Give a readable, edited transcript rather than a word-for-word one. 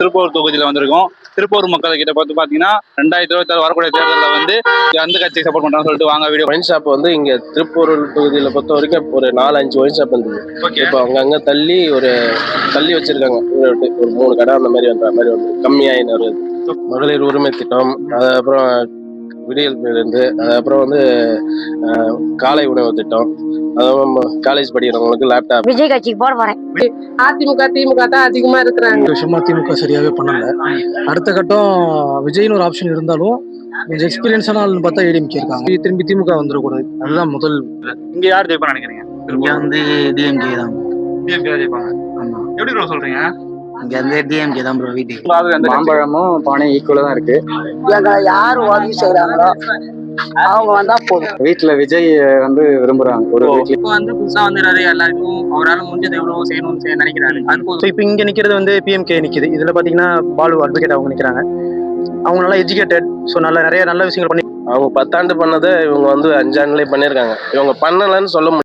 திருப்பூர் தொகுதியில் வந்திருக்கோம். திருப்பூர் மக்கள் கிட்ட பார்த்து பார்த்தீங்கன்னா 2026 வரக்கூடிய தேர்தலில் வந்து எந்த கட்சியை சப்போர்ட் பண்றாங்கன்னு சொல்லிட்டு வாங்க வீடியோ. ஒயின் ஷாப் வந்து இங்க திருப்பூர் தொகுதியில பொறுத்த வரைக்கும் ஒரு 4-5 ஒயின் ஷாப் இருந்தது. இப்போ அங்கங்க தள்ளி வச்சிருக்காங்க. ஒரு 3 கடை அந்த மாதிரி வந்த மாதிரி வந்து கம்மியாயின்னு வருது. மகளிர் உரிமை திட்டம், அதுக்கப்புறம் விடியல் பேருந்து, அதுக்கப்புறம் வந்து காலை உணவு திட்டம், அதுவும் காலேஜ் படிக்கிறவங்களுக்கு லேப்டாப். விஜய் கட்சிக்கு போட போறேன். அதிமுக திமுக தான் அதிகமா இருக்கிறாங்க. விஷயமா திமுக சரியாவே பண்ணல. அடுத்த கட்டம் விஜய்னு ஒரு ஆப்ஷன் இருந்தாலும் கொஞ்சம் எக்ஸ்பீரியன்ஸான ஆள்னு பார்த்தா ஏடிஎம்கே இருக்காங்க. திரும்பி திமுக வந்துடக்கூடாது, அதுதான் முதல். இங்க யார் ஜெயிப்பா நினைக்கிறீங்க? இங்க வந்து டிஎம்கே தான். டிஎம்கே ஜெயிப்பாங்க. ஆமா, எப்படி ப்ரோ சொல்றீங்க? இங்க வந்து டிஎம்கே தான் ப்ரோ. வீட்டுக்கு மாம்பழமும் பானை ஈக்குவலா தான் இருக்கு. எங்களை யார் உதவி செய்யறாங்களோ அவங்க வந்தா போதும். வீட்டுல விஜய் வந்து விரும்புறாங்க. ஒரு வீட்டுல இப்போ வந்து புதுசா வந்துடுறாரு, எல்லாருக்கும் அவரால் முடிஞ்சது எவ்வளவு செய்யணும்னு நினைக்கிறாரு. இப்போ இங்க நிக்கிறது வந்து பிஎம்கே நிக்குது. இதுல பாத்தீங்கன்னா பாலு அட்வொகேட் அவங்க நிக்கிறாங்க. அவங்க நல்லா எஜுகேட்டட், ஸோ நிறைய நல்ல விஷயங்கள் பண்ணி அவங்க 10 ஆண்டு பண்ணதை இவங்க வந்து 5 ஆண்டுலேயே பண்ணியிருக்காங்க. இவங்க பண்ணலன்னு சொல்ல முடியாது.